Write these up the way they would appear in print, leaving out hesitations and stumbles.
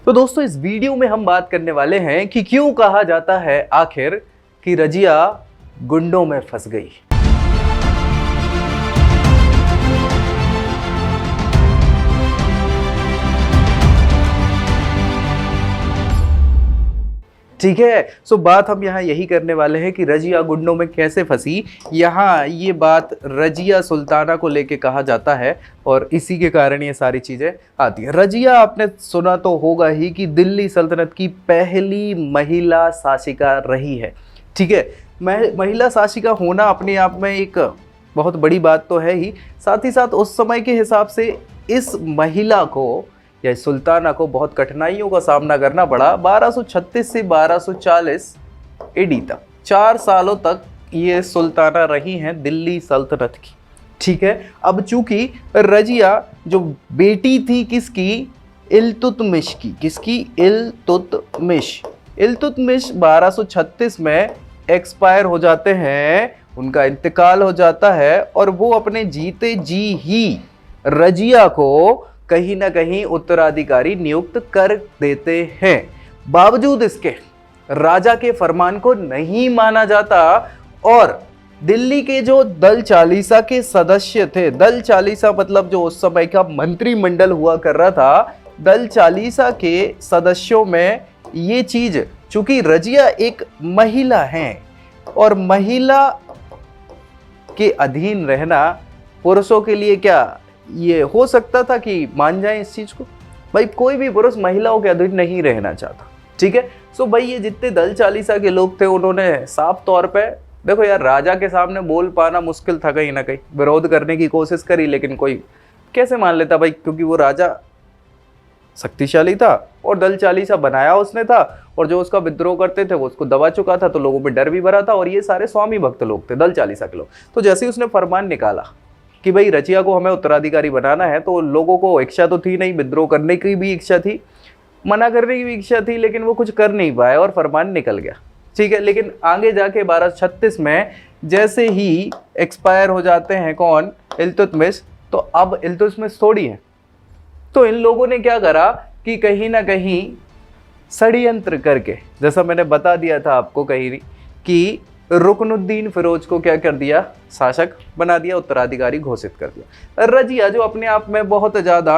तो दोस्तों इस वीडियो में हम बात करने वाले हैं कि क्यों कहा जाता है आखिर कि रजिया गुंडों में फंस गई। ठीक है, सो बात हम यहाँ यही करने वाले हैं कि रजिया गुंडों में कैसे फंसी। यहाँ ये बात रजिया सुल्ताना को लेके कहा जाता है और इसी के कारण ये सारी चीज़ें आती है। रजिया आपने सुना तो होगा ही कि दिल्ली सल्तनत की पहली महिला शासिका रही है। ठीक है, महिला शासिका होना अपने आप में एक बहुत बड़ी बात तो है ही, साथ ही साथ उस समय के हिसाब से इस महिला को या सुल्ताना को बहुत कठिनाइयों का सामना करना पड़ा। 1236 से 1240 एडी तक 4 सालों तक ये सुल्ताना रही हैं दिल्ली सल्तनत की। ठीक है, अब चूंकि रजिया जो बेटी थी किसकी, इल्तुतमिश की। किसकी? इल्तुतमिश। इल्तुतमिश 1236 में एक्सपायर हो जाते हैं, उनका इंतकाल हो जाता है और वो अपने जीते जी ही रजिया को कहीं ना कहीं उत्तराधिकारी नियुक्त कर देते हैं। बावजूद इसके राजा के फरमान को नहीं माना जाता और दिल्ली के जो दल चालीसा के सदस्य थे, दल चालीसा मतलब जो उस समय का मंत्रिमंडल हुआ कर रहा था, दल चालीसा के सदस्यों में ये चीज, चूंकि रजिया एक महिला है और महिला के अधीन रहना पुरुषों के लिए क्या ये हो सकता था कि मान जाए इस चीज को? भाई कोई भी पुरुष महिलाओं के अधीन नहीं रहना चाहता। ठीक है, सो भाई ये जितने दल चालीसा के लोग थे उन्होंने साफ तौर पे, देखो यार, राजा के सामने बोल पाना मुश्किल था, कहीं ना कहीं विरोध करने की कोशिश करी, लेकिन कोई कैसे मान लेता भाई, क्योंकि वो राजा शक्तिशाली था और दल चालीसा बनाया उसने था और जो उसका विद्रोह करते थे वो उसको दबा चुका था, तो लोगों में डर भी भरा था और ये सारे स्वामी भक्त लोग थे, दल चालीसा के लोग। तो जैसे ही उसने फरमान निकाला कि भाई रजिया को हमें उत्तराधिकारी बनाना है, तो लोगों को इच्छा तो थी नहीं, विद्रोह करने की भी इच्छा थी, मना करने की भी इच्छा थी, लेकिन वो कुछ कर नहीं पाए और फरमान निकल गया। ठीक है, लेकिन आगे जाके 1236 में जैसे ही एक्सपायर हो जाते हैं कौन, इल्तुतमिश, तो अब इल्तुतमिश थोड़ी है, तो इन लोगों ने क्या करा कि कहीं ना कहीं षड्यंत्र करके, जैसा मैंने बता दिया था आपको कहीं कि रुकनुद्दीन फिरोज को क्या कर दिया, शासक बना दिया, उत्तराधिकारी घोषित कर दिया। रजिया जो अपने आप में बहुत ज़्यादा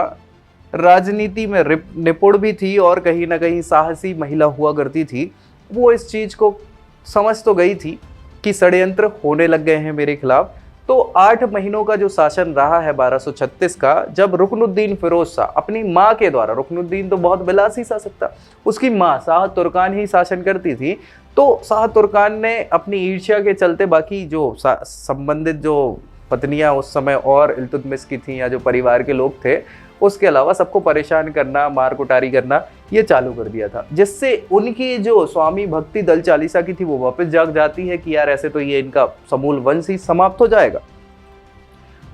राजनीति में निपुण भी थी और कहीं ना कहीं साहसी महिला हुआ करती थी, वो इस चीज़ को समझ तो गई थी कि षड्यंत्र होने लग गए हैं मेरे खिलाफ। तो 8 महीनों का जो शासन रहा है 1236 का, जब रुकनुद्दीन फिरोज शाह अपनी माँ के द्वारा, रुकनुद्दीन तो बहुत विलासी शासक था, उसकी माँ शाह तुर्कान ही शासन करती थी, तो शाह तुर्कान ने अपनी ईर्ष्या के चलते बाकी जो संबंधित जो पत्नियां उस समय और इल्तुतमिश की थीं या जो परिवार के लोग थे, उसके अलावा सबको परेशान करना, मार कुटारी करना, ये चालू कर दिया था, जिससे उनकी जो स्वामी भक्ति दल चालीसा की थी वो वापस जाग जाती है कि यार ऐसे तो ये इनका समूल वंश ही समाप्त हो जाएगा।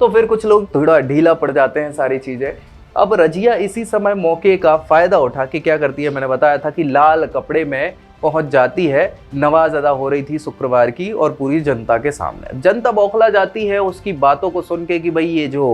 तो फिर कुछ लोग थोड़ा ढीला पड़ जाते हैं सारी चीज़ें। अब रजिया इसी समय मौके का फ़ायदा उठा के क्या करती है, मैंने बताया था कि लाल कपड़े में पहुंच जाती है। नवाज अदा हो रही थी शुक्रवार की और पूरी जनता के सामने जनता बौखला जाती है उसकी बातों को सुन के कि भाई ये जो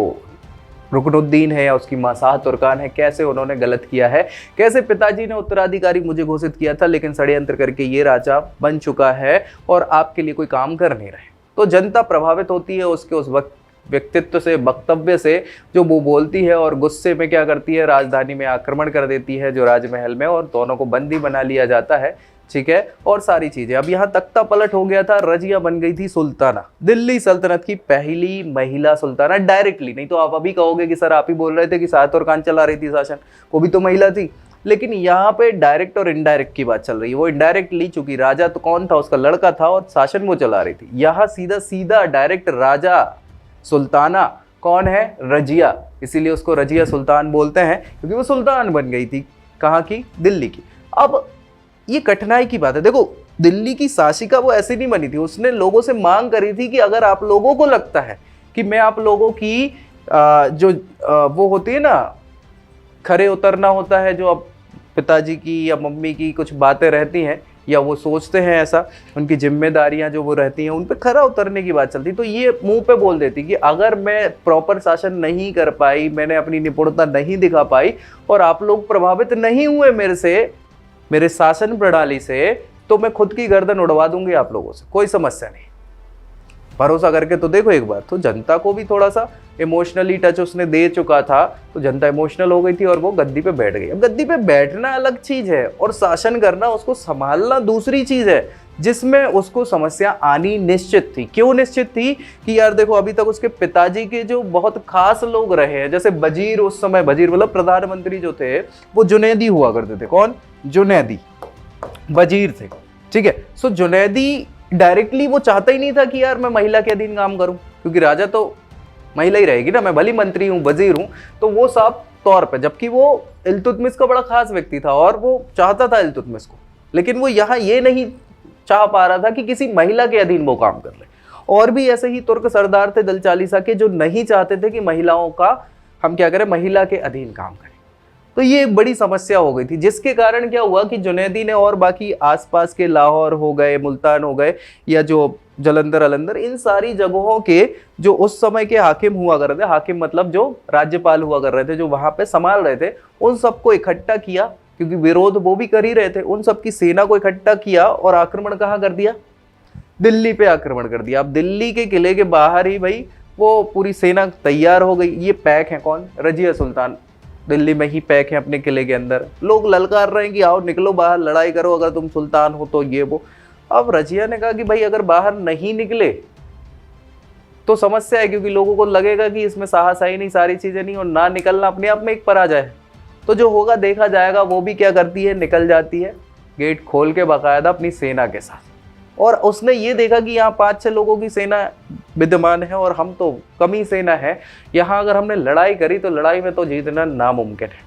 रुकनुद्दीन है या उसकी मां शाह तुर्कान है, कैसे उन्होंने गलत किया है, कैसे पिताजी ने उत्तराधिकारी मुझे घोषित किया था लेकिन षड्यंत्र करके ये राजा बन चुका है और आपके लिए कोई काम कर नहीं रहे। तो जनता प्रभावित होती है उसके उस वक्त व्यक्तित्व से, वक्तव्य से जो वो बोलती है और गुस्से में क्या करती है, राजधानी में आक्रमण कर देती है जो राजमहल में, और दोनों को बंदी बना लिया जाता है। ठीक है, और सारी चीजें। अब यहाँ तख्ता पलट हो गया था, रजिया बन गई थी सुल्ताना, दिल्ली सल्तनत की पहली महिला सुल्ताना डायरेक्टली। नहीं तो आप अभी कहोगे कि सर आप ही बोल रहे थे कि शाह तुर्कान चला रही थी शासन, वो भी तो महिला थी, लेकिन यहाँ पे डायरेक्ट और इनडायरेक्ट की बात चल रही है। वो इनडायरेक्टली, चूंकि राजा तो कौन था, उसका लड़का था और शासन वो चला रही थी। यहाँ सीधा सीधा डायरेक्ट राजा सुल्ताना कौन है, रजिया, इसीलिए उसको रजिया सुल्तान बोलते हैं क्योंकि वो सुल्तान बन गई थी। कहाँ की? दिल्ली की। अब ये कठिनाई की बात है, देखो दिल्ली की शासिका वो ऐसे नहीं बनी थी, उसने लोगों से मांग करी थी कि अगर आप लोगों को लगता है कि मैं आप लोगों की वो होती है ना, खरे उतरना होता है, जो अब पिताजी की या मम्मी की कुछ बातें रहती हैं या वो सोचते हैं ऐसा, उनकी जिम्मेदारियां जो वो रहती हैं उन पे खरा उतरने की बात चलती, तो ये मुंह पे बोल देती कि अगर मैं प्रॉपर शासन नहीं कर पाई, मैंने अपनी निपुणता नहीं दिखा पाई और आप लोग प्रभावित नहीं हुए मेरे से, मेरे शासन प्रणाली से, तो मैं खुद की गर्दन उड़वा दूंगी आप लोगों से, कोई समस्या नहीं। भरोसा करके तो देखो एक बार। तो जनता को भी थोड़ा सा इमोशनली टच उसने दे चुका था, तो जनता इमोशनल हो गई थी और वो गद्दी पे बैठ गई। अब गद्दी पे बैठना अलग चीज है और शासन करना, उसको संभालना दूसरी चीज है, जिसमें उसको समस्या आनी निश्चित थी। क्यों निश्चित थी? कि यार देखो, अभी तक उसके पिताजी के जो बहुत खास लोग रहे हैं, जैसे वजीर, उस समय वजीर मतलब प्रधानमंत्री जो थे वो जुनैदी हुआ करते थे। कौन? जुनैदी वजीर थे, ठीक है। सो जुनैदी डायरेक्टली वो चाहता ही नहीं था कि यार मैं महिला के अधीन काम करूं, क्योंकि राजा तो महिला ही रहेगी ना, मैं भली मंत्री हूं, वजीर हूं, तो वो साफ तौर पे, जबकि वो इल्तुतमिश का बड़ा खास व्यक्ति था और वो चाहता था इल्तुतमिश को, लेकिन वो यहाँ ये नहीं चाह पा रहा था कि किसी महिला के अधीन वो काम कर ले। और भी ऐसे ही तुर्क सरदार थे दल चालीसा के, जो नहीं चाहते थे कि महिलाओं का हम क्या करें, महिला के अधीन काम करें। तो ये एक बड़ी समस्या हो गई थी, जिसके कारण क्या हुआ कि जुनैदी ने और बाकी आसपास के लाहौर हो गए, मुल्तान हो गए, या जो जलंधर अलंदर, इन सारी जगहों के जो उस समय के हाकिम हुआ कर रहे थे, हाकिम मतलब जो राज्यपाल हुआ कर रहे थे, जो वहां पे संभाल रहे थे, उन सबको इकट्ठा किया, क्योंकि विरोध वो भी कर ही रहे थे, उन सबकी सेना को इकट्ठा किया और आक्रमण कहाँ कर दिया? दिल्ली पे आक्रमण कर दिया। अब दिल्ली के किले के बाहर ही भाई वो पूरी सेना तैयार हो गई। ये पैक है कौन? रजिया सुल्तान दिल्ली में ही पैक है अपने किले के अंदर। लोग ललकार रहे हैं कि आओ निकलो बाहर, लड़ाई करो अगर तुम सुल्तान हो तो, ये वो। अब रजिया ने कहा कि भाई अगर बाहर नहीं निकले तो समस्या है, क्योंकि लोगों को लगेगा कि इसमें साहस आई नहीं, सारी चीजें नहीं, और ना निकलना अपने आप में एक पराजय है। तो जो होगा देखा जाएगा। वो भी क्या करती है, निकल जाती है गेट खोल के बाकायदा अपनी सेना के साथ। और उसने ये देखा कि यहाँ 5-6 लोगों की सेना विद्यमान है और हम तो कम ही सेना है, यहाँ अगर हमने लड़ाई करी तो लड़ाई में तो जीतना नामुमकिन है।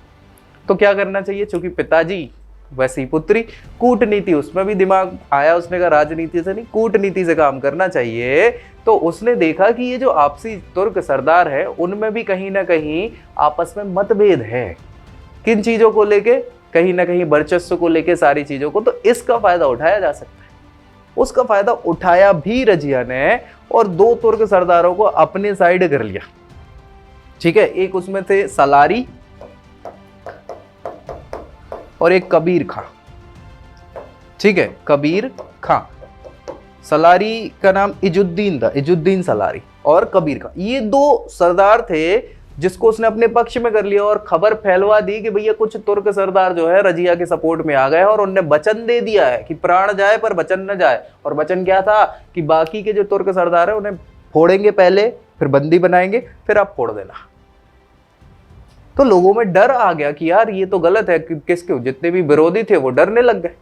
तो क्या करना चाहिए? चूंकि पिताजी वैसी पुत्री, कूटनीति, उसमें भी दिमाग आया, उसने कहा राजनीति से नहीं कूटनीति से काम करना चाहिए। तो उसने देखा कि ये जो आपसी तुर्क सरदार है उनमें भी कहीं ना कहीं आपस में मतभेद है। किन चीजों को लेके? कहीं ना कहीं वर्चस्व को लेके, सारी चीजों को। तो इसका फायदा उठाया जा सकता है। उसका फायदा उठाया भी रजिया ने और 2 तुर्क सरदारों को अपने साइड कर लिया, ठीक है। एक उसमें थे सलारी और एक कबीर खां, ठीक है, कबीर खां। सलारी का नाम इजुद्दीन था, इजुद्दीन सलारी, और कबीर खां, ये 2 सरदार थे जिसको उसने अपने पक्ष में कर लिया और खबर फैलवा दी कि भैया कुछ तुर्क सरदार जो है रजिया के सपोर्ट में आ गए और उनने वचन दे दिया है कि प्राण जाए पर वचन न जाए। और वचन क्या था? कि बाकी के जो तुर्क सरदार है उन्हें फोड़ेंगे पहले, फिर बंदी बनाएंगे, फिर आप फोड़ देना। तो लोगों में डर आ गया कि यार ये तो गलत है, किसके जितने भी विरोधी थे वो डरने लग गए।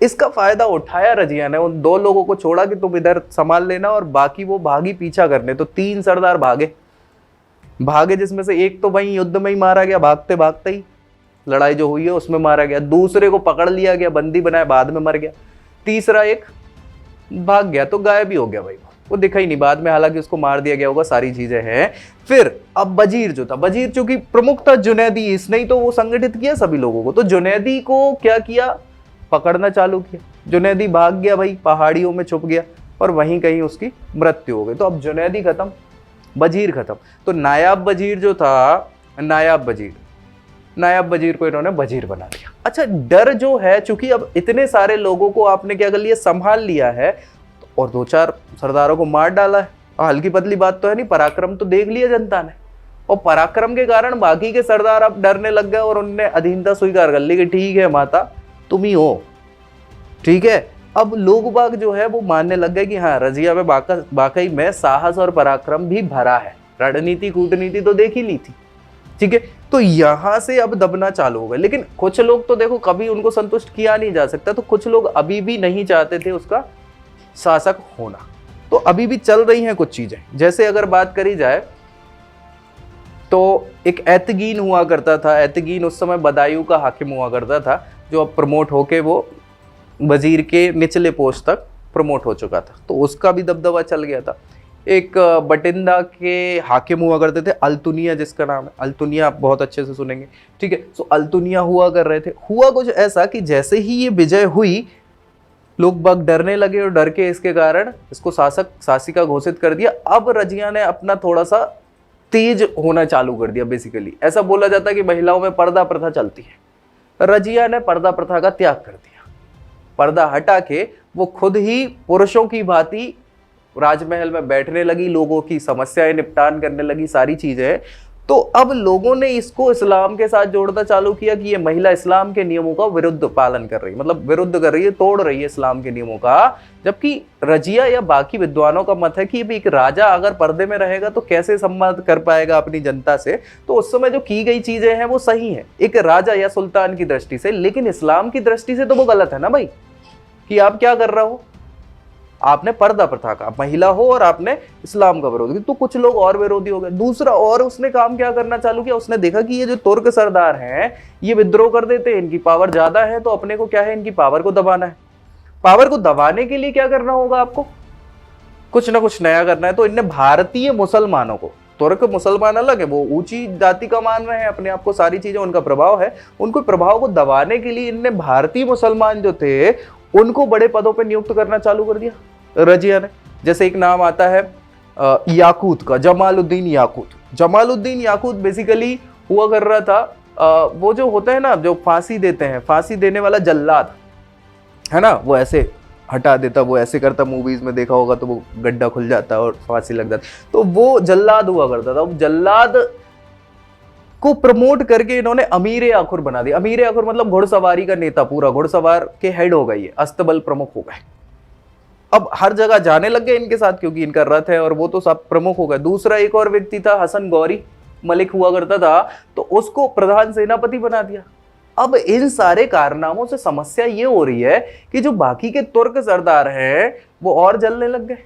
इसका फायदा उठाया रजिया ने, उन 2 लोगों को छोड़ा कि तुम इधर संभाल लेना, और बाकी वो भागी पीछा करने। तो 3 सरदार भागे, जिसमें से एक तो वहीं युद्ध में ही मारा गया, भागते भागते ही लड़ाई जो हुई है उसमें मारा गया। दूसरे को पकड़ लिया गया, बंदी बनाया, बाद में मर गया। तीसरा एक भाग गया तो गायब ही हो गया भाई, वो दिखा ही नहीं बाद में, हालांकि उसको मार दिया गया होगा, सारी चीजें हैं। फिर अब वजीर जो था, वजीर चूंकि प्रमुख था जुनैदी, इसने ही तो वो संगठित किया सभी लोगों को। तो जुनैदी को क्या किया? पकड़ना चालू किया। जुनैदी भाग गया भाई, पहाड़ियों में छुप गया और वहीं कहीं उसकी मृत्यु हो गई। तो अब जुनैदी खत्म, वजीर खत्म। तो नायाब वजीर जो था, नायाब वजीर को इन्होंने वजीर बना दिया। अच्छा, डर जो है, चूंकि अब इतने सारे लोगों को आपने क्या कर लिया, संभाल लिया है, और 2-4 सरदारों को मार डाला है। हल्की पतली बात तो है नहीं, पराक्रम तो देख लिया जनता ने, और पराक्रम के कारण बाकी के सरदार अब डरने लग गए और उनने अधीनता स्वीकार कर ली कि ठीक है माता तुम ही हो, ठीक है। अब लोग बाग जो है वो मानने लग गए कि हाँ, रजिया में वाकई में साहस और पराक्रम भी भरा है। रणनीति कूटनीति तो देख ही ली थी, ठीक है। तो यहां से अब दबना चालू हो गए। लेकिन कुछ लोग तो देखो, कभी उनको संतुष्ट किया नहीं जा सकता, तो कुछ लोग अभी भी नहीं चाहते थे उसका शासक होना। तो अभी भी चल रही हैं कुछ चीजें। जैसे अगर बात करी जाए तो एक एतगीन हुआ करता था। एतगीन उस समय बदायूं का हाकिम हुआ करता था, जो अब प्रमोट होके वो वजीर के निचले पोस्ट तक प्रमोट हो चुका था। तो उसका भी दबदबा चल गया था। एक बटिंदा के हाकिम हुआ करते थे, अल्तुनिया जिसका नाम है, अल्तुनिया आप बहुत अच्छे से सुनेंगे, ठीक है। सो अल्तुनिया हुआ कर रहे थे। हुआ कुछ ऐसा कि जैसे ही ये विजय हुई लोग बाग डरने लगे और डर के इसके कारण इसको शासक शासिका घोषित कर दिया। अब रजिया ने अपना थोड़ा सा तेज होना चालू कर दिया। बेसिकली ऐसा बोला जाता है कि महिलाओं में पर्दा प्रथा चलती है, रजिया ने पर्दा प्रथा का त्याग कर दिया। पर्दा हटा के वो खुद ही पुरुषों की भांति राजमहल में बैठने लगी, लोगों की समस्याएं निपटान करने लगी, सारी चीजें। तो अब लोगों ने इसको इस्लाम के साथ जोड़ना चालू किया कि ये महिला इस्लाम के नियमों का विरुद्ध पालन कर रही है, मतलब विरुद्ध कर रही है, तोड़ रही है इस्लाम के नियमों का। जबकि रजिया या बाकी विद्वानों का मत है कि एक राजा अगर पर्दे में रहेगा तो कैसे संवाद कर पाएगा अपनी जनता से। तो उस समय जो की गई चीजें हैं वो सही है एक राजा या सुल्तान की दृष्टि से, लेकिन इस्लाम की दृष्टि से तो वो गलत है ना भाई, कि आप क्या कर रहे हो, आपने पर्दा प्रथा का, महिला हो और आपने इस्लाम का विरोध किया। तो कुछ लोग और विरोधी हो गए। दूसरा और उसने काम क्या करना चालू किया, उसने देखा कि ये जो तुर्क सरदार हैं ये विद्रोह कर देते हैं, इनकी पावर ज्यादा है, तो अपने को क्या है, इनकी पावर को दबाना है। पावर को दबाने के लिए क्या करना होगा, आपको कुछ ना कुछ नया करना है। तो इनने भारतीय मुसलमानों को, तुर्क मुसलमान अलग है, वो ऊंची जाति का मान रहे हैं अपने आप को, सारी चीजें उनका प्रभाव है, उनको प्रभाव को दबाने के लिए इनने भारतीय मुसलमान जो थे उनको बड़े पदों पर नियुक्त करना चालू कर दिया रजिया ने। जैसे एक नाम आता है याकूत का, जमालुद्दीन याकूत। जमालुद्दीन याकूत बेसिकली हुआ कर रहा था वो जो होता है ना, जो फांसी देते हैं, फांसी देने वाला जल्लाद है ना, वो ऐसे हटा देता, वो ऐसे करता, मूवीज में देखा होगा तो वो गड्ढा खुल जाता और फांसी लग जाती, तो वो जल्लाद हुआ करता था। जल्लाद को प्रमोट करके इन्होंने अमीर आखुर बना दिया। अमीर आखुर मतलब घुड़सवारी का नेता, पूरा घुड़सवार के हेड हो गई है, अस्तबल प्रमुख हो गए। अब हर जगह जाने लग गए इनके साथ क्योंकि इनका रथ है और वो तो सब प्रमुख हो गए। दूसरा एक और व्यक्ति था, हसन गौरी मलिक हुआ करता था, तो उसको प्रधान सेनापति बना दिया। अब इन सारे कारनामों से समस्या ये हो रही है कि जो बाकी के तुर्क सरदार हैं वो और जलने लग गए,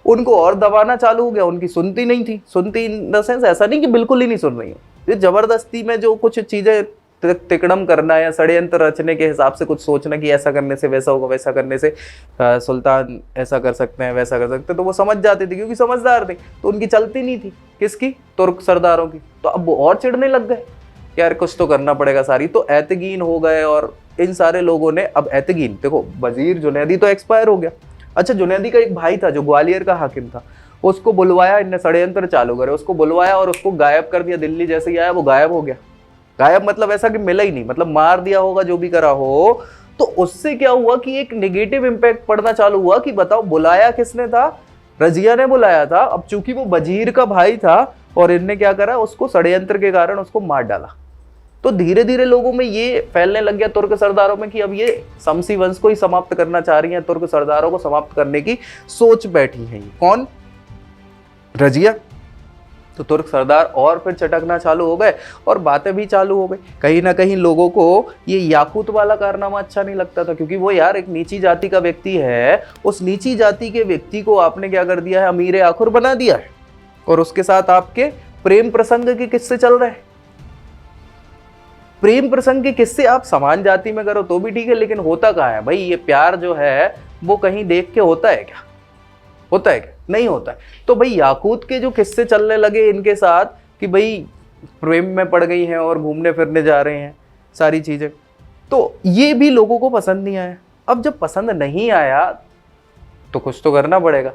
उनको और दबाना चालू हो गया। उनकी सुनती नहीं थी, सुनती इन द सेंस ऐसा नहीं कि बिल्कुल ही नहीं सुन रही हो, ये जबरदस्ती में जो कुछ चीजें तिकड़म करना या षड्यंत्र रचने के हिसाब से कुछ सोचना कि ऐसा करने से वैसा होगा, वैसा करने से सुल्तान ऐसा कर सकते हैं, वैसा कर सकते हैं, तो वो समझ जाते थे क्योंकि समझदार थे। तो उनकी चलती नहीं थी, किसकी, तुर्क सरदारों की। तो अब वो और चिढ़ने लग गए, यार कुछ तो करना पड़ेगा सारी। तो एतगीन हो गए और इन सारे लोगों ने, अब एतगीन देखो, वजीर जुनैदी तो एक्सपायर हो गया। अच्छा, जुनैदी का एक भाई था जो ग्वालियर का हाकिम था, उसको बुलवाया, इनने षड्यंत्र चालू करे, उसको बुलवाया और उसको गायब कर दिया। दिल्ली जैसे ही आया वो गायब हो गया। गायब मतलब ऐसा कि मिला ही नहीं, मतलब मार दिया होगा, जो भी करा हो। तो उससे क्या हुआ कि एक नेगेटिव इंपैक्ट पड़ना चालू हुआ कि बताओ बुलाया किसने था, रजिया ने बुलाया था। अब चूंकि वो वजीर का भाई था और इनने क्या करा, उसको षड्यंत्र के कारण उसको मार डाला। तो धीरे धीरे लोगों में ये फैलने लग गया, तुर्क सरदारों में, कि अब ये शमसी वंश को ही समाप्त करना चाह रही हैं, तुर्क सरदारों को समाप्त करने की सोच बैठी है। कौन, रजिया। तो तुर्क सरदार और फिर चटकना चालू हो गए और बातें भी चालू हो गई। कहीं ना कहीं लोगों को ये याकूत वाला कारनामा अच्छा नहीं लगता था, क्योंकि वो यार एक नीची जाति का व्यक्ति है, उस नीची जाति के व्यक्ति को आपने क्या कर दिया है, अमीर आखुर बना दिया है, और उसके साथ आपके प्रेम प्रसंग के किस्से चल रहे हैं। प्रेम प्रसंग के किस्से आप समान जाति में करो तो भी ठीक है, लेकिन होता कहाँ है भाई, ये प्यार जो है वो कहीं देख के होता है क्या, होता है क्या, नहीं होता है। तो भाई याकूत के जो किस्से चलने लगे इनके साथ कि भाई प्रेम में पड़ गई हैं और घूमने फिरने जा रहे हैं, सारी चीजें, तो ये भी लोगों को पसंद नहीं आया। अब जब पसंद नहीं आया तो कुछ तो करना पड़ेगा।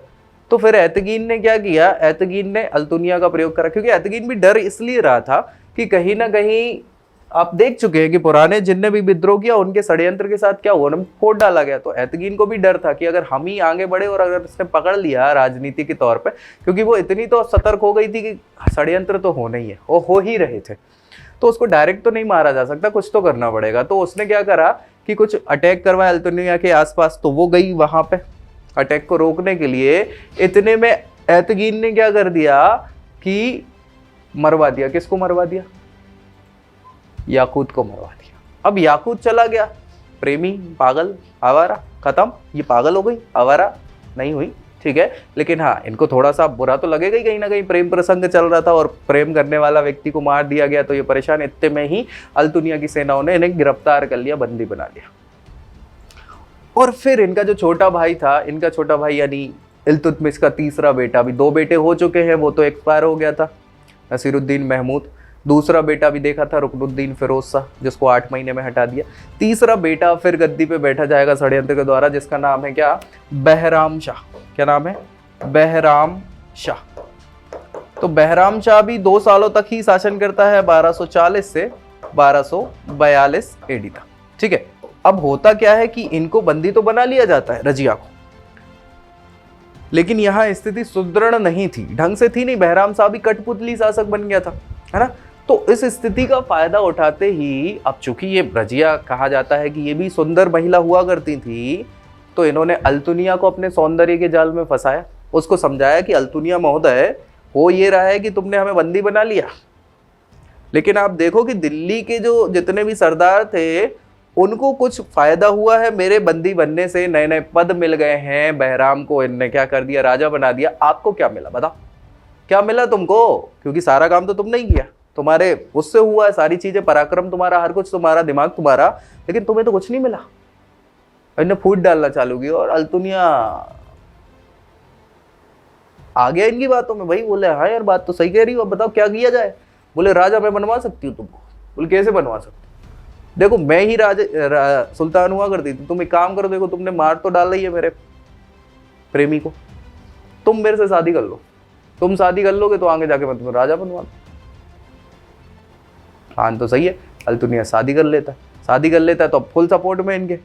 तो फिर एतगीन ने क्या किया, एतगीन ने अल्तुनिया का प्रयोग करा, क्योंकि एतगीन भी डर इसलिए रहा था कि कहीं ना कहीं आप देख चुके हैं कि पुराने जिनने भी विद्रोह किया उनके षड्यंत्र के साथ क्या हुआ, फोड़ डाला गया। तो एतगीन को भी डर था कि अगर हम ही आगे बढ़े और अगर इसने पकड़ लिया राजनीति के तौर पे, क्योंकि वो इतनी तो सतर्क हो गई थी कि षड्यंत्र तो होना ही है, वो हो ही रहे थे, तो उसको डायरेक्ट तो नहीं मारा जा सकता, कुछ तो करना पड़ेगा। तो उसने क्या करा कि कुछ अटैक करवाया अल्तुनिया के आसपास। तो वो गई वहां पे अटैक को रोकने के लिए। इतने में एतगीन ने क्या कर दिया कि मरवा दिया। किसको मरवा दिया, याकूत को मरवा दिया। अब याकूत चला गया, प्रेमी, पागल, आवारा, खत्म। ये पागल हो गई, आवारा नहीं हुई, ठीक है, लेकिन हाँ इनको थोड़ा सा बुरा तो लगेगा ही, कहीं ना कहीं प्रेम प्रसंग चल रहा था और प्रेम करने वाला व्यक्ति को मार दिया गया, तो ये परेशान। इतने में ही अल्तुनिया की सेनाओं ने इन्हें गिरफ्तार कर लिया, बंदी बना लिया। और फिर इनका जो छोटा भाई था, इनका छोटा भाई यानी इल्तुतमिश का तीसरा बेटा, अभी 2 बेटे हो चुके हैं, वो तो एक्सपायर हो गया था, नसीरुद्दीन महमूद। दूसरा बेटा भी देखा था रुकनुद्दीन फिरोज शाह, जिसको 8 महीने में हटा दिया। तीसरा बेटा फिर गद्दी पे बैठा जाएगा षड्यंत्र के द्वारा, जिसका नाम है क्या, बहराम शाह। क्या नाम है, बहराम शाह। तो बहराम शाह भी 2 सालों तक ही शासन करता है, 1240 से 1242 एडी तक। ठीक है, अब होता क्या है कि इनको बंदी तो बना लिया जाता है, रजिया को, लेकिन यहां स्थिति सुदृढ़ नहीं थी, ढंग से थी नहीं। बहराम शाह भी कठपुतली शासक बन गया था, है ना। तो इस स्थिति का फायदा उठाते ही, अब चूंकि ये रजिया कहा जाता है कि ये भी सुंदर महिला हुआ करती थी, तो इन्होंने अल्तुनिया को अपने सौंदर्य के जाल में फंसाया। उसको समझाया कि अल्तुनिया महोदय, हो ये रहा है कि तुमने हमें बंदी बना लिया, लेकिन आप देखो कि दिल्ली के जो जितने भी सरदार थे उनको कुछ फायदा हुआ है मेरे बंदी बनने से, नए नए पद मिल गए हैं। बहराम को इनने क्या कर दिया, राजा बना दिया। आपको क्या मिला बताओ, क्या मिला तुमको? क्योंकि सारा काम तो तुमने ही किया, तुम्हारे उससे हुआ है, सारी चीजें, पराक्रम तुम्हारा, हर कुछ तुम्हारा, दिमाग तुम्हारा, लेकिन तुम्हें तो कुछ नहीं मिला। इन्हें फूट डालना चालू किया और अल्तुनिया आ गया इनकी बातों में। भाई बोले हाँ यार बात तो सही कह रही हो, अब बताओ क्या किया जाए। बोले राजा मैं बनवा सकती हूँ तुमको। बोले कैसे बनवा सकती? देखो मैं ही सुल्तान हुआ करती थी, तुम एक काम करो, देखो तुमने मार तो डाल रही है मेरे प्रेमी को, तुम मेरे से शादी कर लो, तुम शादी कर लोगे तो आगे जाके मैं तुम्हें राजा बनवा दूं। हाँ तो सही है, अल्तुनिया शादी कर लेता है, शादी कर लेता है तो फुल सपोर्ट में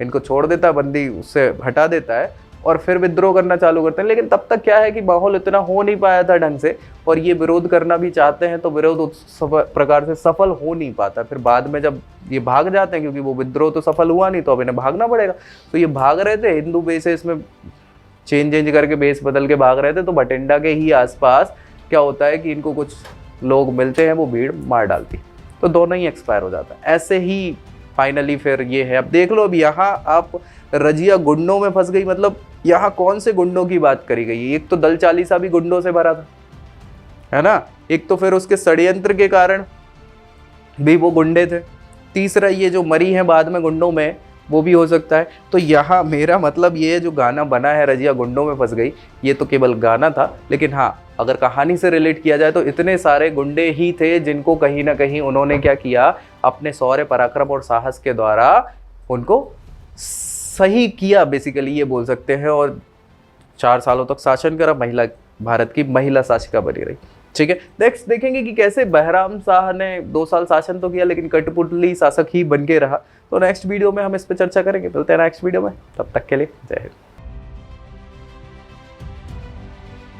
इनको छोड़ देता है, बंदी उससे हटा देता है और फिर विद्रोह करना चालू करते हैं। लेकिन तब तक क्या है कि माहौल इतना हो नहीं पाया था ढंग से, और ये विरोध करना भी चाहते हैं तो विरोध उस प्रकार से सफल हो नहीं पाता। फिर बाद में जब ये भाग जाते हैं, क्योंकि वो विद्रोह तो सफल हुआ नहीं, तो अब इन्हें भागना पड़ेगा। तो ये भाग रहे थे हिंदू बेसिस में, चेंज करके बेस बदल के भाग रहे थे। तो बठिंडा के ही आसपास क्या होता है कि इनको कुछ लोग मिलते हैं, वो भीड़ मार डालती, तो दोनों ही एक्सपायर हो जाता है। ऐसे ही फाइनली फिर ये है। अब देख लो, अब यहाँ आप रजिया गुंडों में फंस गई। मतलब यहाँ कौन से गुंडों की बात करी गई? एक तो दल चालीसा भी गुंडों से भरा था, है ना। एक तो फिर उसके षड्यंत्र के कारण भी वो गुंडे थे। तीसरा ये जो मरी है बाद में गुंडों में, वो भी हो सकता है। तो यहाँ मेरा मतलब ये जो गाना बना है रजिया गुंडों में फंस गई, ये तो केवल गाना था, लेकिन हाँ अगर कहानी से रिलेट किया जाए तो इतने सारे गुंडे ही थे जिनको कहीं ना कहीं उन्होंने क्या किया, अपने शौर्य पराक्रम और साहस के द्वारा उनको सही किया, बेसिकली ये बोल सकते हैं। और 4 सालों तक शासन करा, महिला, भारत की महिला शासिका बनी रही। ठीक है, नेक्स्ट देखेंगे कि कैसे बहराम शाह ने 2 साल शासन तो किया लेकिन कठपुतली शासक ही बन के रहा। तो नेक्स्ट वीडियो में हम इस पर चर्चा करेंगे। मिलते हैं नेक्स्ट वीडियो में, तब तक के लिए जय हिंद।